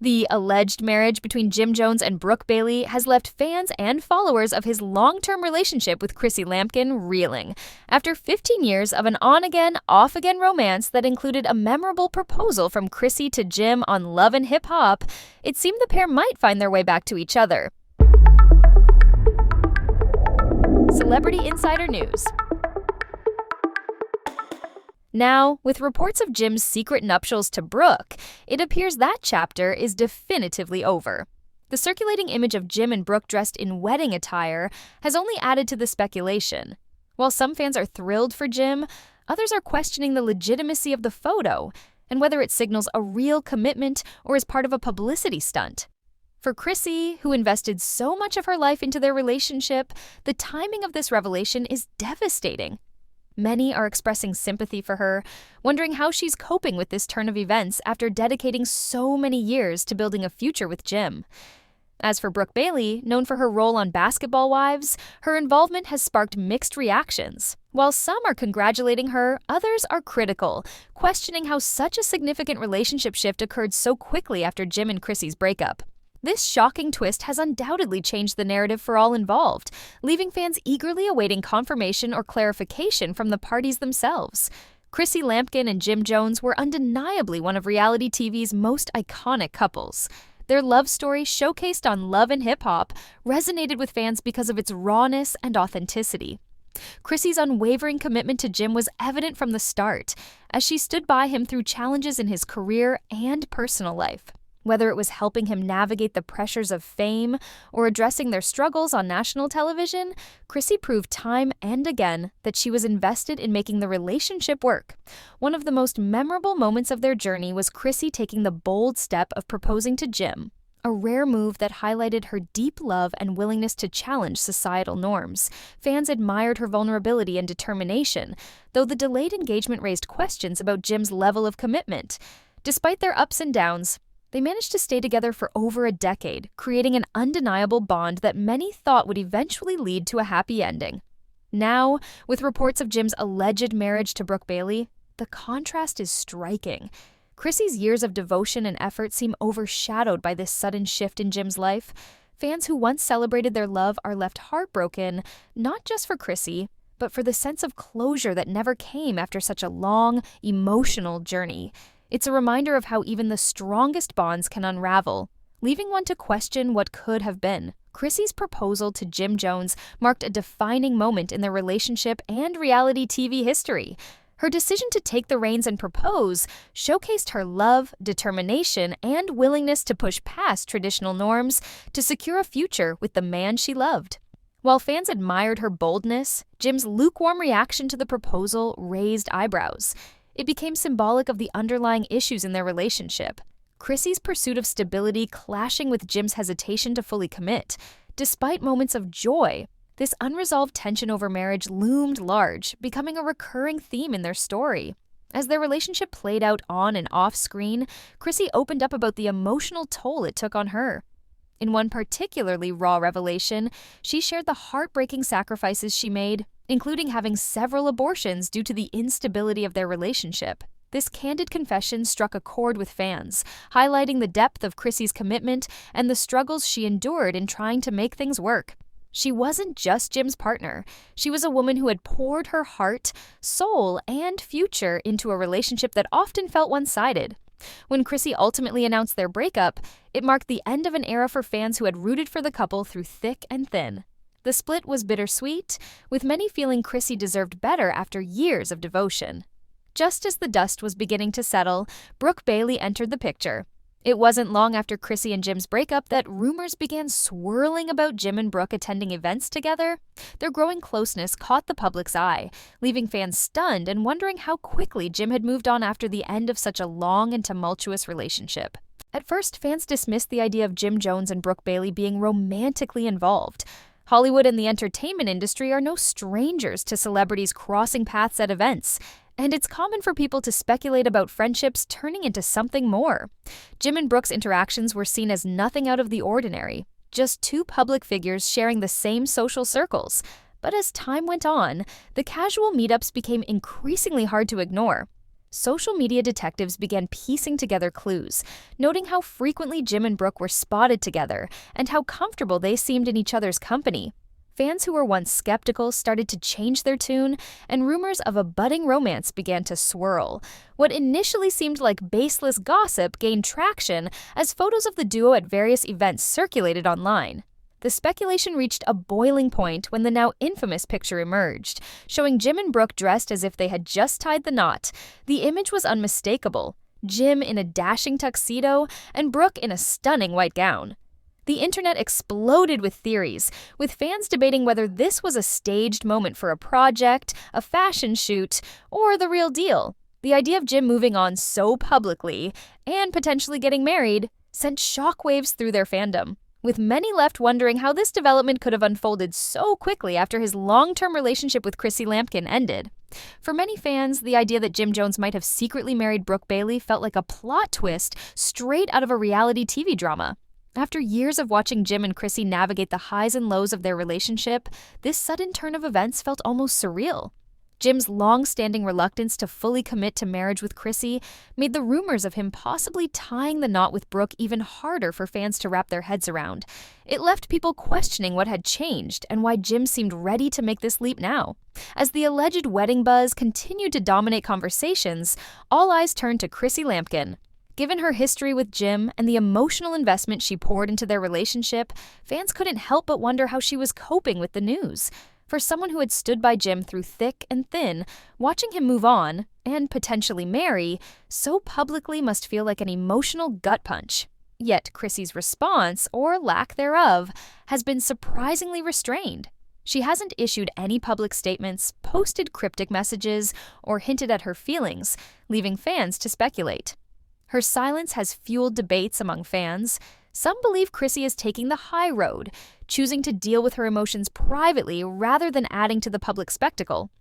The alleged marriage between Jim Jones and Brooke Bailey has left fans and followers of his long-term relationship with Chrissy Lampkin reeling. After 15 years of an on-again, off-again romance that included a memorable proposal from Chrissy to Jim on Love and Hip Hop, it seemed the pair might find their way back to each other. Celebrity Insider News. Now, with reports of Jim's secret nuptials to Brooke, it appears that chapter is definitively over. The circulating image of Jim and Brooke dressed in wedding attire has only added to the speculation. While some fans are thrilled for Jim, others are questioning the legitimacy of the photo and whether it signals a real commitment or is part of a publicity stunt. For Chrissy, who invested so much of her life into their relationship, the timing of this revelation is devastating. Many are expressing sympathy for her, wondering how she's coping with this turn of events after dedicating so many years to building a future with Jim. As for Brooke Bailey, known for her role on Basketball Wives, her involvement has sparked mixed reactions. While some are congratulating her, others are critical, questioning how such a significant relationship shift occurred so quickly after Jim and Chrissy's breakup. This shocking twist has undoubtedly changed the narrative for all involved, leaving fans eagerly awaiting confirmation or clarification from the parties themselves. Chrissy Lampkin and Jim Jones were undeniably one of reality TV's most iconic couples. Their love story, showcased on Love and Hip Hop, resonated with fans because of its rawness and authenticity. Chrissy's unwavering commitment to Jim was evident from the start, as she stood by him through challenges in his career and personal life. Whether it was helping him navigate the pressures of fame or addressing their struggles on national television, Chrissy proved time and again that she was invested in making the relationship work. One of the most memorable moments of their journey was Chrissy taking the bold step of proposing to Jim, a rare move that highlighted her deep love and willingness to challenge societal norms. Fans admired her vulnerability and determination, though the delayed engagement raised questions about Jim's level of commitment. Despite their ups and downs, they managed to stay together for over a decade, creating an undeniable bond that many thought would eventually lead to a happy ending. Now, with reports of Jim's alleged marriage to Brooke Bailey, the contrast is striking. Chrissy's years of devotion and effort seem overshadowed by this sudden shift in Jim's life. Fans who once celebrated their love are left heartbroken, not just for Chrissy, but for the sense of closure that never came after such a long, emotional journey. It's a reminder of how even the strongest bonds can unravel, leaving one to question what could have been. Chrissy's proposal to Jim Jones marked a defining moment in their relationship and reality TV history. Her decision to take the reins and propose showcased her love, determination, and willingness to push past traditional norms to secure a future with the man she loved. While fans admired her boldness, Jim's lukewarm reaction to the proposal raised eyebrows. It became symbolic of the underlying issues in their relationship. Chrissy's pursuit of stability clashing with Jim's hesitation to fully commit. Despite moments of joy, this unresolved tension over marriage loomed large, becoming a recurring theme in their story. As their relationship played out on and off screen, Chrissy opened up about the emotional toll it took on her. In one particularly raw revelation, she shared the heartbreaking sacrifices she made, including having several abortions due to the instability of their relationship. This candid confession struck a chord with fans, highlighting the depth of Chrissy's commitment and the struggles she endured in trying to make things work. She wasn't just Jim's partner. She was a woman who had poured her heart, soul, and future into a relationship that often felt one-sided. When Chrissy ultimately announced their breakup, it marked the end of an era for fans who had rooted for the couple through thick and thin. The split was bittersweet, with many feeling Chrissy deserved better after years of devotion. Just as the dust was beginning to settle, Brooke Bailey entered the picture. It wasn't long after Chrissy and Jim's breakup that rumors began swirling about Jim and Brooke attending events together. Their growing closeness caught the public's eye, leaving fans stunned and wondering how quickly Jim had moved on after the end of such a long and tumultuous relationship. At first, fans dismissed the idea of Jim Jones and Brooke Bailey being romantically involved. Hollywood and the entertainment industry are no strangers to celebrities crossing paths at events, and it's common for people to speculate about friendships turning into something more. Jim and Brooke's interactions were seen as nothing out of the ordinary, just two public figures sharing the same social circles. But as time went on, the casual meetups became increasingly hard to ignore. social media detectives began piecing together clues, noting how frequently Jim and Brooke were spotted together and how comfortable they seemed in each other's company. Fans who were once skeptical started to change their tune, and rumors of a budding romance began to swirl. What initially seemed like baseless gossip gained traction as photos of the duo at various events circulated online. The speculation reached a boiling point when the now infamous picture emerged, showing Jim and Brooke dressed as if they had just tied the knot. The image was unmistakable: Jim in a dashing tuxedo and Brooke in a stunning white gown. The internet exploded with theories, with fans debating whether this was a staged moment for a project, a fashion shoot, or the real deal. The idea of Jim moving on so publicly, and potentially getting married, sent shockwaves through their fandom, with many left wondering how this development could have unfolded so quickly after his long-term relationship with Chrissy Lampkin ended. For many fans, the idea that Jim Jones might have secretly married Brooke Bailey felt like a plot twist straight out of a reality TV drama. After years of watching Jim and Chrissy navigate the highs and lows of their relationship, this sudden turn of events felt almost surreal. Jim's long-standing reluctance to fully commit to marriage with Chrissy made the rumors of him possibly tying the knot with Brooke even harder for fans to wrap their heads around. It left people questioning what had changed and why Jim seemed ready to make this leap now. As the alleged wedding buzz continued to dominate conversations, all eyes turned to Chrissy Lampkin. Given her history with Jim and the emotional investment she poured into their relationship, fans couldn't help but wonder how she was coping with the news. For someone who had stood by Jim through thick and thin, watching him move on, and potentially marry, so publicly must feel like an emotional gut punch. Yet Chrissy's response, or lack thereof, has been surprisingly restrained. She hasn't issued any public statements, posted cryptic messages, or hinted at her feelings, leaving fans to speculate. Her silence has fueled debates among fans. Some believe Chrissy is taking the high road, choosing to deal with her emotions privately rather than adding to the public spectacle.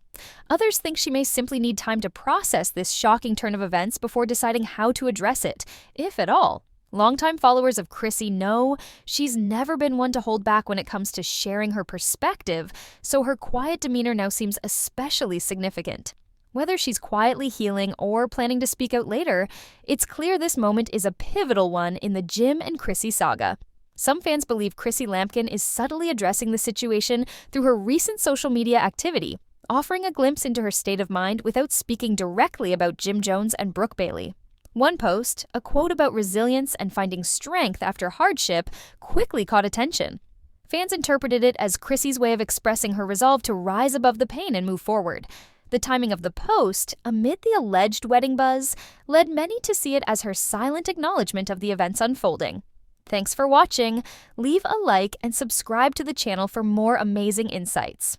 Others think she may simply need time to process this shocking turn of events before deciding how to address it, if at all. Longtime followers of Chrissy know she's never been one to hold back when it comes to sharing her perspective, so her quiet demeanor now seems especially significant. Whether she's quietly healing or planning to speak out later, it's clear this moment is a pivotal one in the Jim and Chrissy saga. Some fans believe Chrissy Lampkin is subtly addressing the situation through her recent social media activity, offering a glimpse into her state of mind without speaking directly about Jim Jones and Brooke Bailey. One post, a quote about resilience and finding strength after hardship, quickly caught attention. Fans interpreted it as Chrissy's way of expressing her resolve to rise above the pain and move forward. The timing of the post, amid the alleged wedding buzz, led many to see it as her silent acknowledgement of the events unfolding. Thanks for watching. Leave a like and subscribe to the channel for more amazing insights.